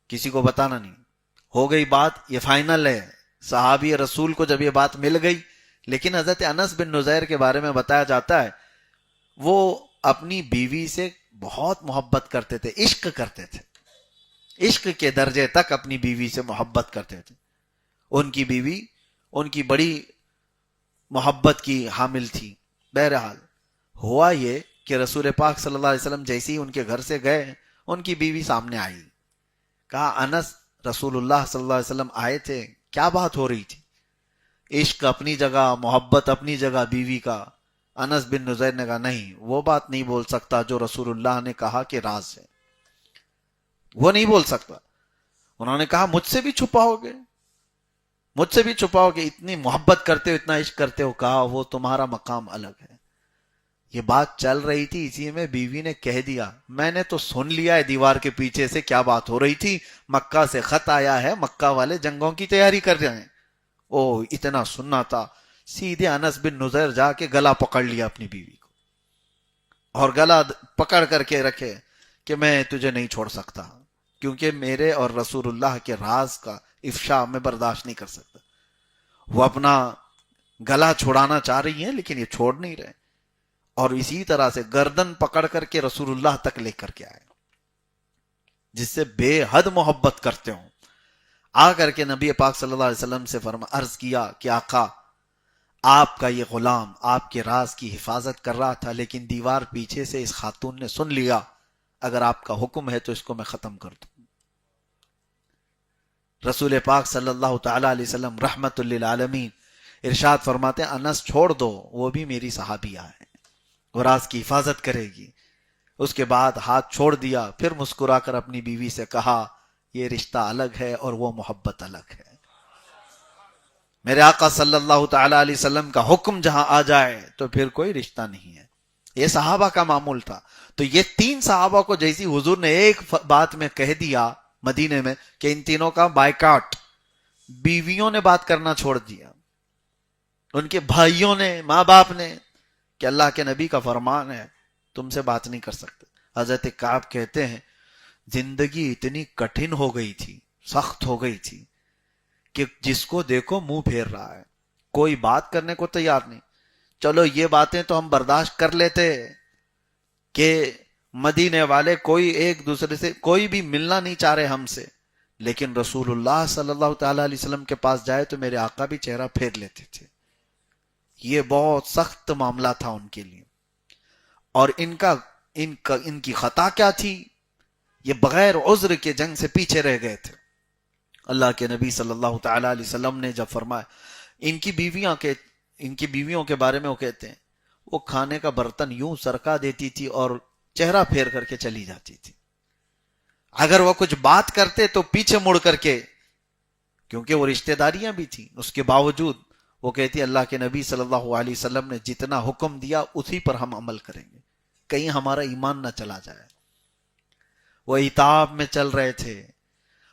S1: کسی کو بتانا نہیں. ہو گئی بات, یہ فائنل ہے. صحابی رسول کو جب یہ بات مل گئی, لیکن حضرت انس بن نزیر کے بارے میں بتایا جاتا ہے وہ اپنی بیوی سے بہت محبت کرتے تھے, عشق کرتے تھے, عشق کے درجے تک اپنی بیوی سے محبت کرتے تھے. ان کی بیوی ان کی بڑی محبت کی حامل تھی. بہرحال ہوا یہ کہ رسول پاک صلی اللہ علیہ وسلم جیسے ہی ان کے گھر سے گئے, ان کی بیوی سامنے آئی. کہا انس, رسول اللہ صلی اللہ علیہ وسلم آئے تھے, کیا بات ہو رہی تھی؟ عشق اپنی جگہ, محبت اپنی جگہ بیوی کا. انس بن نزیر نے کہا نہیں, وہ بات نہیں بول سکتا جو رسول اللہ نے کہا کہ راز ہے, وہ نہیں بول سکتا. انہوں نے کہا مجھ سے بھی چھپاؤ گے, مجھ سے بھی چھپاؤ گے, اتنی محبت کرتے ہو, اتنا عشق کرتے ہو. کہا وہ تمہارا مقام الگ ہے. یہ بات چل رہی تھی, اسی میں بیوی نے کہہ دیا میں نے تو سن لیا ہے دیوار کے پیچھے سے کیا بات ہو رہی تھی, مکہ سے خط آیا ہے, مکہ والے جنگوں کی تیاری کر رہے ہیں. او اتنا سننا تھا. سیدھے انس بن نزیر جا کے گلا پکڑ لیا اپنی بیوی کو, اور گلا پکڑ کر کے رکھے کہ میں تجھے نہیں چھوڑ سکتا, کیونکہ میرے اور رسول اللہ کے راز کا افشا میں برداشت نہیں کر سکتا. وہ اپنا گلا چھڑانا چاہ رہی ہیں لیکن یہ چھوڑ نہیں رہے، اور اسی طرح سے گردن پکڑ کر کے رسول اللہ تک لے کر کے آئے، جس سے بے حد محبت کرتے ہوں۔ آ کر کے نبی پاک صلی اللہ علیہ وسلم سے عرض کیا کہ آقا، آپ کا یہ غلام آپ کے راز کی حفاظت کر رہا تھا، لیکن دیوار پیچھے سے اس خاتون نے سن لیا، اگر آپ کا حکم ہے تو اس کو میں ختم کر دوں۔ رسول پاک صلی اللہ تعالی علیہ وسلم رحمت للعالمین ارشاد فرماتے ہیں انس چھوڑ دو، وہ بھی میری صحابیہ ہے، وہ راز کی حفاظت کرے گی۔ اس کے بعد ہاتھ چھوڑ دیا، پھر مسکرا کر اپنی بیوی سے کہا یہ رشتہ الگ ہے اور وہ محبت الگ ہے۔ میرے آقا صلی اللہ تعالی علیہ وسلم کا حکم جہاں آ جائے تو پھر کوئی رشتہ نہیں ہے۔ یہ صحابہ کا معمول تھا۔ تو یہ تین صحابہ کو جیسی حضور نے ایک بات میں کہہ دیا مدینے میں کہ ان تینوں کا بائیکاٹ، بیویوں نے بات کرنا چھوڑ دیا، ان کے بھائیوں نے، ماں باپ نے، کہ اللہ کے نبی کا فرمان ہے تم سے بات نہیں کر سکتے۔ حضرت کعب کہتے ہیں زندگی اتنی کٹھن ہو گئی تھی، سخت ہو گئی تھی کہ جس کو دیکھو منہ پھیر رہا ہے، کوئی بات کرنے کو تیار نہیں۔ چلو یہ باتیں تو ہم برداشت کر لیتے کہ مدینے والے کوئی ایک دوسرے سے کوئی بھی ملنا نہیں چاہ رہے ہم سے، لیکن رسول اللہ صلی اللہ تعالی علیہ وسلم کے پاس جائے تو میرے آقا بھی چہرہ پھیر لیتے تھے۔ یہ بہت سخت معاملہ تھا ان کے لیے۔ اور ان کی خطا کیا تھی؟ یہ بغیر عذر کے جنگ سے پیچھے رہ گئے تھے۔ اللہ کے نبی صلی اللہ تعالی علیہ وسلم نے جب فرمایا، ان کی بیویوں کے بارے میں وہ کہتے ہیں وہ کھانے کا برتن یوں سرکا دیتی تھی اور چہرہ پھیر کر کے چلی جاتی تھی۔ اگر وہ کچھ بات کرتے تو پیچھے مڑ کر کے، کیونکہ وہ رشتہ داریاں بھی تھیں، اس کے باوجود وہ کہتی اللہ کے نبی صلی اللہ علیہ وسلم نے جتنا حکم دیا اسی پر ہم عمل کریں گے، کہیں ہمارا ایمان نہ چلا جائے۔ وہ عتاب میں چل رہے تھے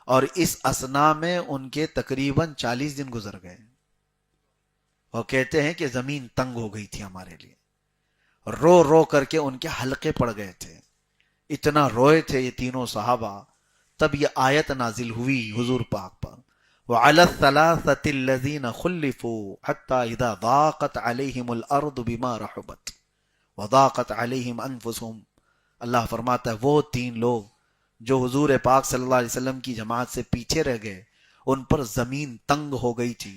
S1: اور اس اثنا میں ان کے تقریباً 40 دن گزر گئے۔ وہ کہتے ہیں کہ زمین تنگ ہو گئی تھی ہمارے لیے، رو رو کر کے ان کے حلقے پڑ گئے تھے، اتنا روئے تھے یہ تینوں صحابہ۔ تب یہ آیت نازل ہوئی حضور پاک پر، وَعَلَى الثَّلَاثَةِ الَّذِينَ خُلِّفُوا حَتَّى إِذَا ضَاقَتْ عَلَيْهِمُ الْأَرْضُ بِمَا رَحُبَتْ وَضَاقَتْ عَلَيْهِمْ أَنفُسُهُمْ۔ اللہ فرماتا ہے وہ تین لوگ جو حضور پاک صلی اللہ علیہ وسلم کی جماعت سے پیچھے رہ گئے، ان پر زمین تنگ ہو گئی تھی،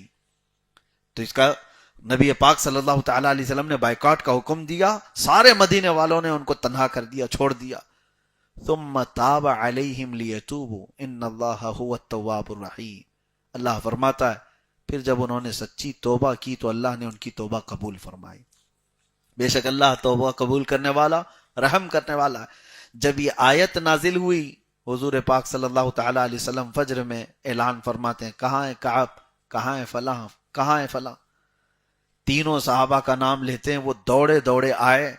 S1: تو اس کا نبی پاک صلی اللہ تعالی علیہ وسلم نے بائیکاٹ کا حکم دیا، سارے مدینے والوں نے ان کو تنہا کر دیا، چھوڑ دیا۔ ثم تاب علیہم لیتوبوا ان اللہ هو التواب الرحیم۔ اللہ فرماتا ہے پھر جب انہوں نے سچی توبہ کی تو اللہ نے ان کی توبہ قبول فرمائی۔ بے شک اللہ توبہ قبول کرنے والا، رحم کرنے والا ہے۔ جب یہ آیت نازل ہوئی، حضور پاک صلی اللہ تعالی علیہ وسلم فجر میں اعلان فرماتے ہیں کہاں ہے کعب، کہاں ہے فلاں، کہاں ہے فلاں۔ تینوں صحابہ کا نام لیتے ہیں، وہ دوڑے دوڑے آئے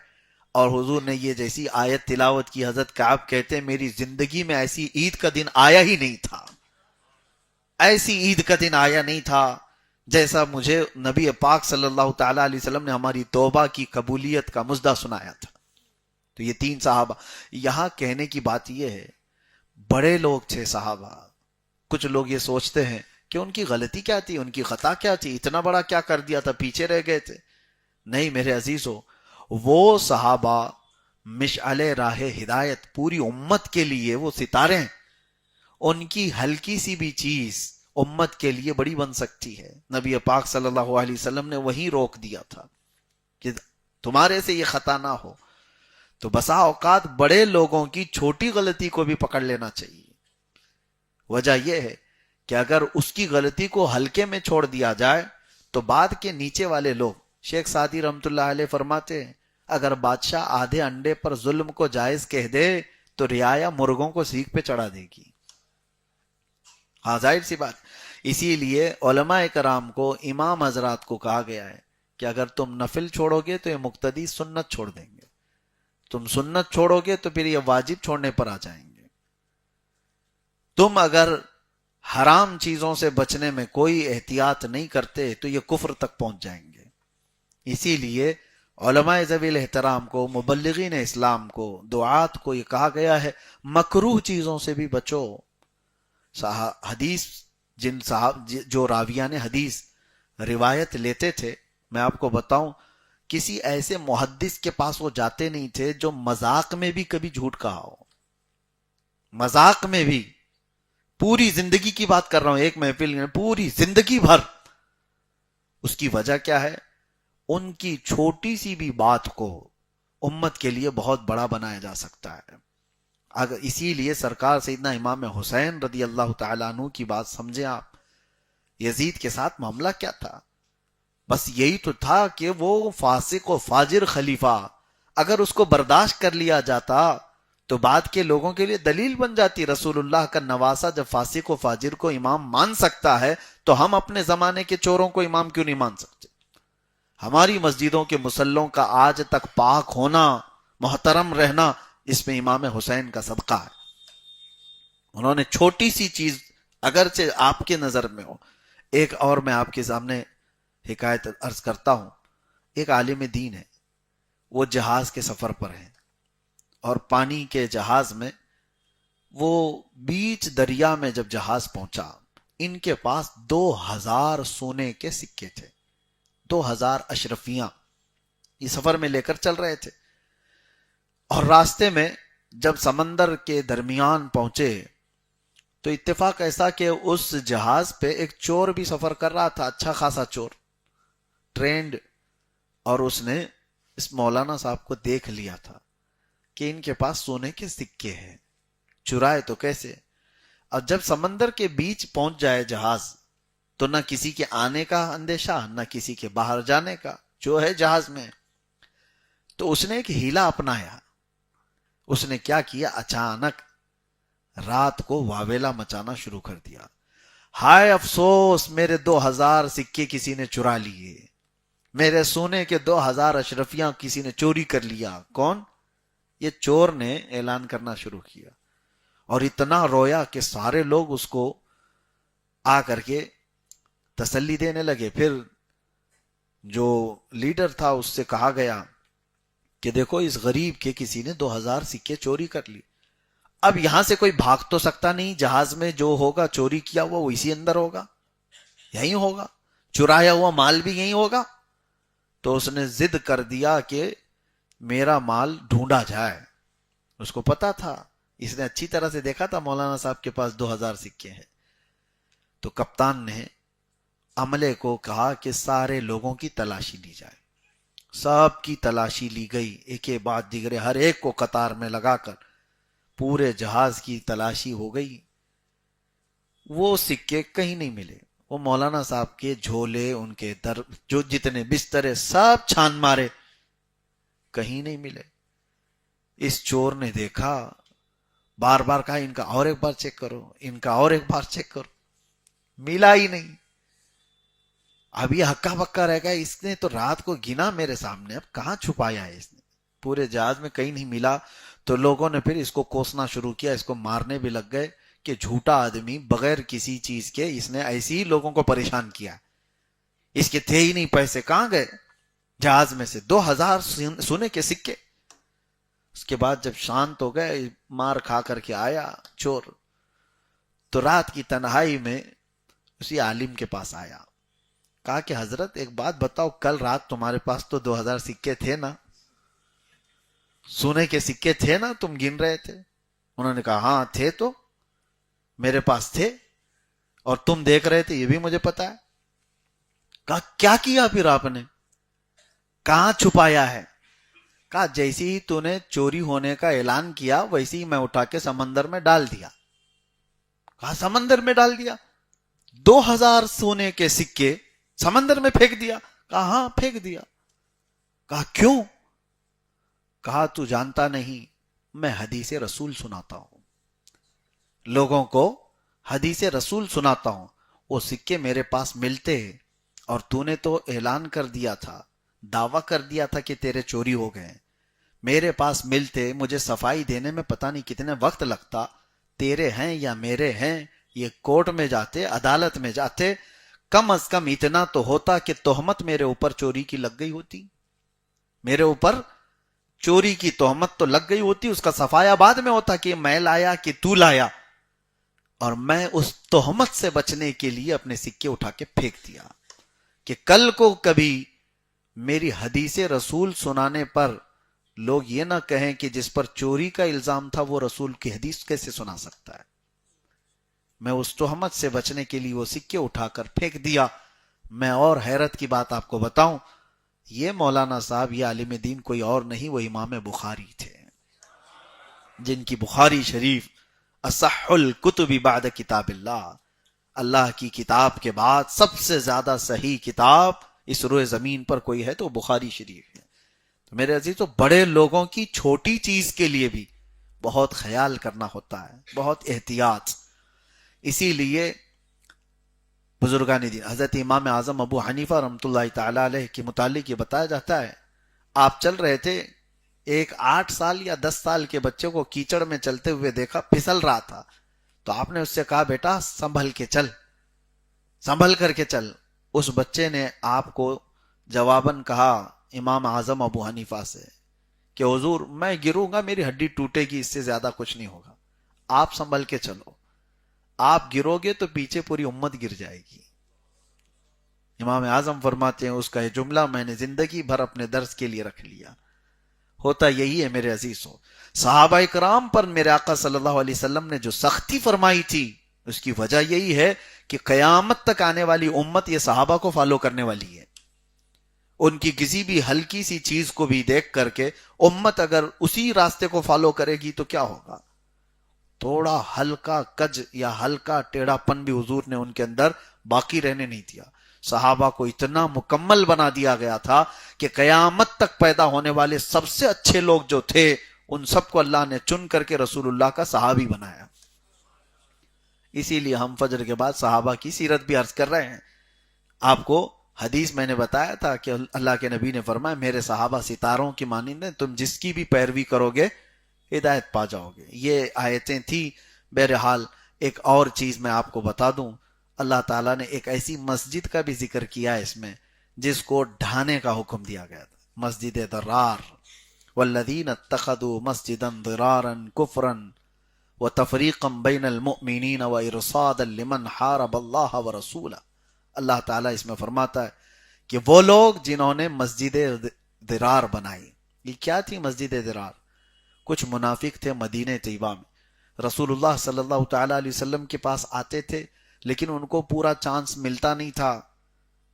S1: اور حضور نے یہ جیسی آیت تلاوت کی، حضرت کعب کہتے ہیں میری زندگی میں ایسی عید کا دن آیا ہی نہیں تھا، ایسی عید کا دن آیا نہیں تھا جیسا مجھے نبی پاک صلی اللہ تعالی علیہ وسلم نے ہماری توبہ کی قبولیت کا مژدہ سنایا تھا۔ تو یہ تین صحابہ، یہاں کہنے کی بات یہ ہے بڑے لوگ تھے صحابہ۔ کچھ لوگ یہ سوچتے ہیں کہ ان کی غلطی کیا تھی، ان کی خطا کیا تھی، اتنا بڑا کیا کر دیا تھا، پیچھے رہ گئے تھے۔ نہیں میرے عزیزو، وہ صحابہ مشعل راہ ہدایت پوری امت کے لیے، وہ ستارے ہیں، ان کی ہلکی سی بھی چیز امت کے لیے بڑی بن سکتی ہے۔ نبی پاک صلی اللہ علیہ وسلم نے وہیں روک دیا تھا کہ تمہارے سے یہ خطا نہ ہو۔ تو بسا اوقات بڑے لوگوں کی چھوٹی غلطی کو بھی پکڑ لینا چاہیے۔ وجہ یہ ہے کہ اگر اس کی غلطی کو ہلکے میں چھوڑ دیا جائے تو بعد کے نیچے والے لوگ، شیخ سعدی رحمت اللہ علیہ فرماتے ہیں اگر بادشاہ آدھے انڈے پر ظلم کو جائز کہہ دے تو رعایا مرغوں کو سیخ پہ چڑھا دے گی۔ ہاں ظاہر سی بات۔ اسی لیے علماء کرام کو، امام حضرات کو کہا گیا ہے کہ اگر تم نفل چھوڑو گے تو یہ مقتدی سنت چھوڑ دیں گے، تم سنت چھوڑو گے تو پھر یہ واجب چھوڑنے پر آ جائیں گے۔ تم اگر حرام چیزوں سے بچنے میں کوئی احتیاط نہیں کرتے تو یہ کفر تک پہنچ جائیں گے۔ اسی لیے علماء ذوی الاحترام کو، مبلغین اسلام کو، دعات کو یہ کہا گیا ہے مکروہ چیزوں سے بھی بچو۔ حدیث جو راویان حدیث روایت لیتے تھے میں آپ کو بتاؤں کسی ایسے محدث کے پاس وہ جاتے نہیں تھے جو مذاق میں بھی کبھی جھوٹ کہا ہو. مذاق میں بھی. پوری زندگی کی بات کر رہا ہوں, ایک محفل میں پوری زندگی بھر. اس کی وجہ کیا ہے؟ ان کی چھوٹی سی بھی بات کو امت کے لیے بہت بڑا بنایا جا سکتا ہے. اگر اسی لیے سرکار سیدنا امام حسین رضی اللہ تعالیٰ عنہ کی بات سمجھیں آپ. یزید کے ساتھ معاملہ کیا تھا؟ بس یہی تو تھا کہ وہ فاسق و فاجر خلیفہ, اگر اس کو برداشت کر لیا جاتا تو بعد کے لوگوں کے لیے دلیل بن جاتی. رسول اللہ کا نواسا جب فاسق و فاجر کو امام مان سکتا ہے تو ہم اپنے زمانے کے چوروں کو امام کیوں نہیں مان سکتے؟ ہماری مسجدوں کے مصلوں کا آج تک پاک ہونا, محترم رہنا, اس میں امام حسین کا صدقہ ہے. انہوں نے چھوٹی سی چیز اگرچہ آپ کے نظر میں ہو. ایک اور میں آپ کے سامنے حکایت عرض کرتا ہوں. ایک عالم دین ہے, وہ جہاز کے سفر پر ہیں اور پانی کے جہاز میں وہ بیچ دریا میں جب جہاز پہنچا, ان کے پاس 2000 سونے کے سکے تھے, 2000 اشرفیاں یہ سفر میں لے کر چل رہے تھے. اور راستے میں جب سمندر کے درمیان پہنچے تو اتفاق ایسا کہ اس جہاز پہ ایک چور بھی سفر کر رہا تھا, اچھا خاصا چور, ٹرینڈ. اور اس نے اس مولانا صاحب کو دیکھ لیا تھا کہ ان کے پاس سونے کے سکے ہیں, چرائے تو کیسے. اور جب سمندر کے بیچ پہنچ جائے جہاز تو نہ کسی کے آنے کا اندیشہ نہ کسی کے باہر جانے کا, جو ہے جہاز میں. تو اس نے ایک ہیلا اپنایا. اس نے کیا کیا, اچانک رات کو واویلا مچانا شروع کر دیا. ہائے افسوس, میرے 2000 سکے کسی نے چرا لیے, میرے سونے کے 2000 اشرفیاں کسی نے چوری کر لیا. کون؟ یہ چور نے اعلان کرنا شروع کیا. اور اتنا رویا کہ سارے لوگ اس کو آ کر کے تسلی دینے لگے. پھر جو لیڈر تھا اس سے کہا گیا کہ دیکھو اس غریب کے کسی نے 2000 سکے چوری کر لی. اب یہاں سے کوئی بھاگ تو سکتا نہیں, جہاز میں جو ہوگا چوری کیا ہوا وہ اسی اندر ہوگا, یہی ہوگا, چرایا ہوا مال بھی یہی ہوگا. تو اس نے ضد کر دیا کہ میرا مال ڈھونڈا جائے. اس کو پتا تھا, اس نے اچھی طرح سے دیکھا تھا مولانا صاحب کے پاس 2000 سکے ہیں. تو کپتان نے عملے کو کہا کہ سارے لوگوں کی تلاشی لی جائے. سب کی تلاشی لی گئی, ایک کے بعد دیگرے, ہر ایک کو قطار میں لگا کر پورے جہاز کی تلاشی ہو گئی. وہ سکے کہیں نہیں ملے. وہ مولانا صاحب کے جھولے, ان کے در, جو جتنے بسترے, سب چھان مارے, کہیں نہیں ملے. اس چور نے دیکھا, بار بار کہا ان کا اور ایک بار چیک کرو, ان کا اور ایک بار چیک کرو, ملا ہی نہیں. اب یہ ہکا بکا رہ گیا, اس نے تو رات کو گنا میرے سامنے, اب کہاں چھپایا ہے اس نے, پورے جہاز میں کہیں نہیں ملا. تو لوگوں نے پھر اس کو کوسنا شروع کیا, اس کو مارنے بھی لگ گئے کہ جھوٹا آدمی بغیر کسی چیز کے اس نے ایسے ہی لوگوں کو پریشان کیا, اس کے تھے ہی نہیں پیسے, کہاں گئے؟ جہاز میں سے 2000 سونے کے سکے. اس کے بعد جب شانت ہو گئے, مار کھا کر کے آیا چور, تو رات کی تنہائی میں اسی عالم کے پاس آیا. کہا کہ حضرت ایک بات بتاؤ, کل رات تمہارے پاس تو 2000 سکے تھے نا, سونے کے سکے تھے نا, تم گن رہے تھے؟ انہوں نے کہا ہاں تھے, تو میرے پاس تھے اور تم دیکھ رہے تھے, یہ بھی مجھے پتا ہے. کہا کیا کیا پھر آپ نے, کہاں چھپایا ہے؟ کہا جیسے ہی تو نے چوری ہونے کا اعلان کیا ویسے ہی میں اٹھا کے سمندر میں ڈال دیا. کہا سمندر میں ڈال دیا؟ 2000 سونے کے سکے سمندر میں پھینک دیا؟ کہا ہاں پھینک دیا. کہا کیوں؟ کہا تو جانتا نہیں, میں حدیث رسول سناتا ہوں, لوگوں کو حدیث رسول سناتا ہوں. وہ سکے میرے پاس ملتے اور تو نے تو اعلان کر دیا تھا, دعویٰ کر دیا تھا کہ تیرے چوری ہو گئے. میرے پاس ملتے, مجھے صفائی دینے میں پتہ نہیں کتنے وقت لگتا, تیرے ہیں یا میرے ہیں, یہ کورٹ میں جاتے, عدالت میں جاتے, کم از کم اتنا تو ہوتا کہ تہمت میرے اوپر چوری کی لگ گئی ہوتی, میرے اوپر چوری کی تہمت تو لگ گئی ہوتی, اس کا صفایا بعد میں ہوتا کہ میں لایا کہ تو لایا. اور میں اس تہمت سے بچنے کے لیے اپنے سکے اٹھا کے پھینک دیا کہ کل کو کبھی میری حدیث رسول سنانے پر لوگ یہ نہ کہیں کہ جس پر چوری کا الزام تھا وہ رسول کی حدیث کیسے سنا سکتا ہے. میں اس تہمت سے بچنے کے لیے وہ سکے اٹھا کر پھینک دیا. میں اور حیرت کی بات آپ کو بتاؤں، یہ مولانا صاحب، یہ عالم دین کوئی اور نہیں، وہ امام بخاری تھے، جن کی بخاری شریف اصح الکتب بعد کتاب اللہ، اللہ کی کتاب کے بعد سب سے زیادہ صحیح کتاب اس روئے زمین پر کوئی ہے تو بخاری شریف ہے. تو میرے عزیزو، بڑے لوگوں کی چھوٹی چیز کے لیے بھی بہت خیال کرنا ہوتا ہے، بہت احتیاط. اسی لیے بزرگان دین حضرت امام اعظم ابو حنیفہ رحمۃ اللہ تعالی علیہ کے متعلق یہ بتایا جاتا ہے، آپ چل رہے تھے، ایک 8 سال یا 10 سال کے بچے کو کیچڑ میں چلتے ہوئے دیکھا، پھسل رہا تھا، تو آپ نے اس سے کہا بیٹا سنبھل کے چل، سنبھل کر کے چل. اس بچے نے آپ کو جواباً کہا امام اعظم ابو حنیفہ سے کہ حضور میں گروں گا میری ہڈی ٹوٹے گی، اس سے زیادہ کچھ نہیں ہوگا، آپ سنبھل کے چلو، آپ گرو گے تو پیچھے پوری امت گر جائے گی. امام اعظم فرماتے ہیں اس کا یہ جملہ میں نے زندگی بھر اپنے درس کے لیے رکھ لیا. ہوتا یہی ہے میرے عزیزو، صحابہ کرام پر میرے آقا صلی اللہ علیہ وسلم نے جو سختی فرمائی تھی اس کی وجہ یہی ہے کہ قیامت تک آنے والی امت یہ صحابہ کو فالو کرنے والی ہے. ان کی کسی بھی ہلکی سی چیز کو بھی دیکھ کر کے امت اگر اسی راستے کو فالو کرے گی تو کیا ہوگا؟ تھوڑا ہلکا کج یا ہلکا ٹیڑھا پن بھی حضور نے ان کے اندر باقی رہنے نہیں دیا. صحابہ کو اتنا مکمل بنا دیا گیا تھا کہ قیامت تک پیدا ہونے والے سب سے اچھے لوگ جو تھے ان سب کو اللہ نے چن کر کے رسول اللہ کا صحابی بنایا. اسی لیے ہم فجر کے بعد صحابہ کی سیرت بھی عرض کر رہے ہیں. آپ کو حدیث میں نے بتایا تھا کہ اللہ کے نبی نے فرمایا میرے صحابہ ستاروں کی مانند ہیں، تم جس کی بھی پیروی کرو گے ہدایت پا جاؤ گے. یہ آیتیں تھی. بہرحال ایک اور چیز میں آپ کو بتا دوں، اللہ تعالیٰ نے ایک ایسی مسجد کا بھی ذکر کیا ہے اس میں جس کو ڈھانے کا حکم دیا گیا تھا، مسجد ضرار. والذین اتخذوا مسجدا ضرارا کفرا وتفریقا بین المؤمنین وارصادا لمن حارب اللہ ورسولہ. اللہ تعالیٰ اس میں فرماتا ہے کہ وہ لوگ جنہوں نے مسجد ضرار بنائی. یہ کیا تھی مسجد ضرار؟ کچھ منافق تھے مدینہ طیبہ میں، رسول اللہ صلی اللہ تعالی علیہ وسلم کے پاس آتے تھے لیکن ان کو پورا چانس ملتا نہیں تھا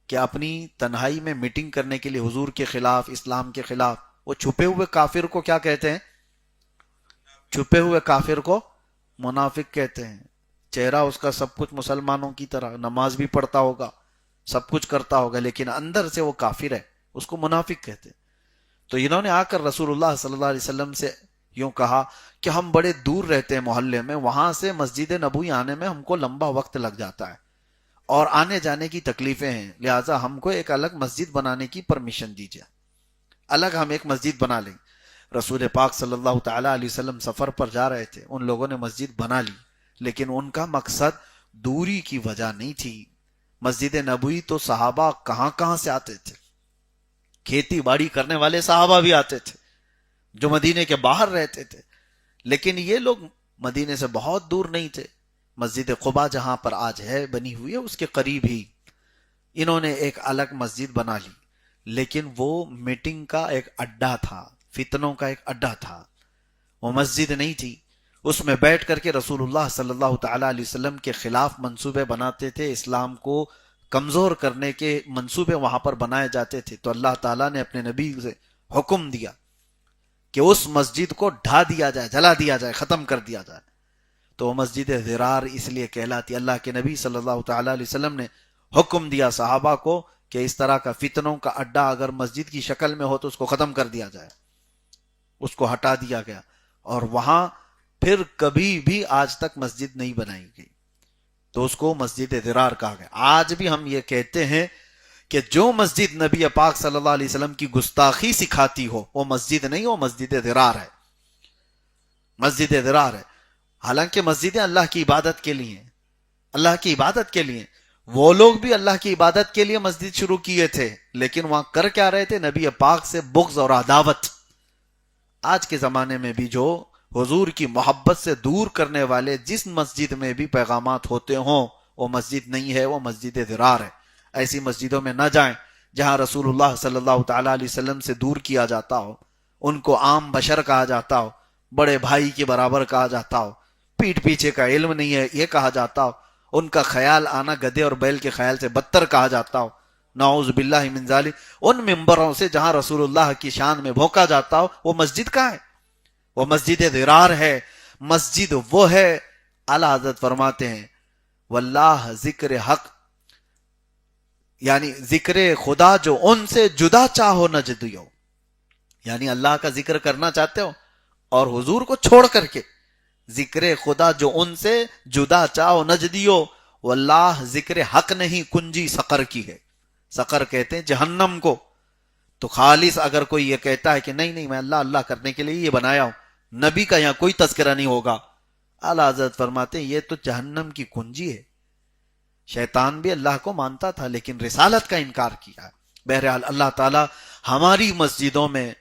S1: کہ اپنی تنہائی میں میٹنگ کرنے کے لیے حضور کے خلاف، اسلام کے خلاف. وہ چھپے ہوئے کافر کو کیا کہتے ہیں؟ چھپے ہوئے کافر کو منافق کہتے ہیں. چہرہ اس کا سب کچھ مسلمانوں کی طرح، نماز بھی پڑھتا ہوگا، سب کچھ کرتا ہوگا، لیکن اندر سے وہ کافر ہے، اس کو منافق کہتے ہیں. تو انہوں نے آ کر رسول اللہ صلی اللہ علیہ وسلم سے یوں کہا کہ ہم بڑے دور رہتے ہیں محلے میں، وہاں سے مسجد نبوی آنے میں ہم کو لمبا وقت لگ جاتا ہے اور آنے جانے کی تکلیفیں ہیں، لہٰذا ہم کو ایک الگ مسجد بنانے کی پرمیشن دیجیے، الگ ہم ایک مسجد بنا لیں. رسول پاک صلی اللہ تعالی علیہ وسلم سفر پر جا رہے تھے، ان لوگوں نے مسجد بنا لی، لیکن ان کا مقصد دوری کی وجہ نہیں تھی. مسجد نبوی تو صحابہ کہاں کہاں سے آتے تھے، کھیتی باڑی کرنے والے صحابہ بھی آتے تھے جو مدینے کے باہر رہتے تھے، لیکن یہ لوگ مدینے سے بہت دور نہیں تھے. مسجد قباء جہاں پر آج ہے بنی ہوئی ہے اس کے قریب ہی انہوں نے ایک الگ مسجد بنا لی، لیکن وہ میٹنگ کا ایک اڈا تھا، فتنوں کا ایک اڈا تھا، وہ مسجد نہیں تھی. اس میں بیٹھ کر کے رسول اللہ صلی اللہ تعالی علیہ وسلم کے خلاف منصوبے بناتے تھے، اسلام کو کمزور کرنے کے منصوبے وہاں پر بنائے جاتے تھے. تو اللہ تعالیٰ نے اپنے نبی سے حکم دیا کہ اس مسجد کو ڈھا دیا جائے، جلا دیا جائے، ختم کر دیا جائے. تو وہ مسجد ضرار اس لیے کہلاتی. اللہ کے نبی صلی اللہ تعالی علیہ وسلم نے حکم دیا صحابہ کو کہ اس طرح کا فتنوں کا اڈا اگر مسجد کی شکل میں ہو تو اس کو ختم کر دیا جائے. اس کو ہٹا دیا گیا اور وہاں پھر کبھی بھی آج تک مسجد نہیں بنائی گئی، تو اس کو مسجد ضرار کہا گیا. آج بھی ہم یہ کہتے ہیں کہ جو مسجد نبی پاک صلی اللہ علیہ وسلم کی گستاخی سکھاتی ہو وہ مسجد نہیں، وہ مسجد ضرار ہے، مسجد ضرار ہے. حالانکہ مسجدیں اللہ کی عبادت کے لیے ہیں، اللہ کی عبادت کے لیے. وہ لوگ بھی اللہ کی عبادت کے لیے مسجد شروع کیے تھے، لیکن وہاں کر کیا رہے تھے؟ نبی پاک سے بغض اور عداوت. آج کے زمانے میں بھی جو حضور کی محبت سے دور کرنے والے جس مسجد میں بھی پیغامات ہوتے ہوں وہ مسجد نہیں ہے، وہ مسجد ضرار ہے. ایسی مسجدوں میں نہ جائیں جہاں رسول اللہ صلی اللہ تعالیٰ علیہ وسلم سے دور کیا جاتا ہو، ان کو عام بشر کہا جاتا ہو، بڑے بھائی کے برابر کہا جاتا ہو، پیٹھ پیچھے کا علم نہیں ہے یہ کہا جاتا ہو، ان کا خیال آنا گدھے اور بیل کے خیال سے بدتر کہا جاتا ہو، نعوذ باللہ من ذالک، ان ممبروں سے جہاں رسول اللہ کی شان میں بھونکا جاتا ہو، وہ مسجد کہاں ہے؟ وہ مسجد ضرار ہے، مسجد وہ ہے، اعلیٰ حضرت فرماتے ہیں واللہ ذکر حق، یعنی ذکر خدا جو ان سے جدا چاہو نجدیو، یعنی اللہ کا ذکر کرنا چاہتے ہو اور حضور کو چھوڑ کر کے، ذکر خدا جو ان سے جدا چاہو نجدیو، واللہ ذکر حق نہیں کنجی سقر کی ہے، سقر کہتے ہیں جہنم کو۔ تو خالص اگر کوئی یہ کہتا ہے کہ نہیں میں اللہ اللہ کرنے کے لیے یہ بنایا ہوں، نبی کا یہاں کوئی تذکرہ نہیں ہوگا، اعلیٰ حضرت فرماتے ہیں یہ تو جہنم کی کنجی ہے۔ شیطان بھی اللہ کو مانتا تھا لیکن رسالت کا انکار کیا۔ بہرحال اللہ تعالی ہماری مسجدوں میں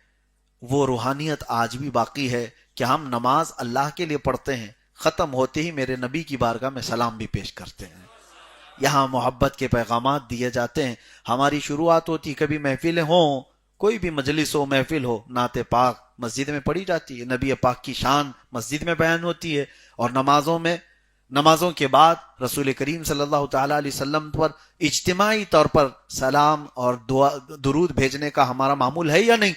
S1: وہ روحانیت آج بھی باقی ہے کہ ہم نماز اللہ کے لیے پڑھتے ہیں، ختم ہوتے ہی میرے نبی کی بارگاہ میں سلام بھی پیش کرتے ہیں، یہاں محبت کے پیغامات دیے جاتے ہیں۔ ہماری شروعات ہوتی، کبھی محفلیں ہوں، کوئی بھی مجلس ہو، محفل ہو، نعت پاک مسجد میں پڑھی جاتی ہے، نبی پاک کی شان مسجد میں بیان ہوتی ہے، اور نمازوں کے بعد رسول کریم صلی اللہ تعالی علیہ وسلم پر اجتماعی طور پر سلام اور درود بھیجنے کا ہمارا معمول ہے یا نہیں؟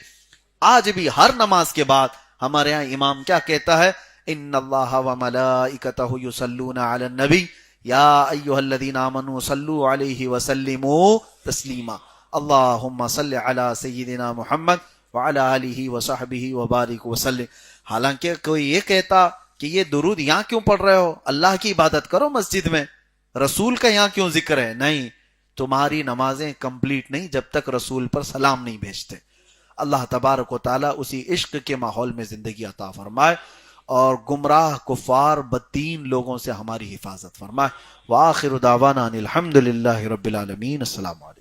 S1: آج بھی ہر نماز کے بعد ہمارے یہاں امام کیا کہتا ہے؟ ان اللہ وملائکتہ یصلون علی النبی یا ایھا الذین آمنوا صلوا علیہ وسلموا تسلیما، اللہم صل علی سیدنا محمد وعلی آلہ وصحبہ وبارک وسلم۔ حالانکہ کوئی یہ کہتا کہ یہ درود یہاں کیوں پڑھ رہے ہو، اللہ کی عبادت کرو مسجد میں، رسول کا یہاں کیوں ذکر ہے؟ نہیں، تمہاری نمازیں کمپلیٹ نہیں جب تک رسول پر سلام نہیں بھیجتے۔ اللہ تبارک و تعالی اسی عشق کے ماحول میں زندگی عطا فرمائے اور گمراہ کفار بددین لوگوں سے ہماری حفاظت فرمائے۔ وآخر دعوانا ان الحمد للہ رب العالمین۔ السلام علیکم۔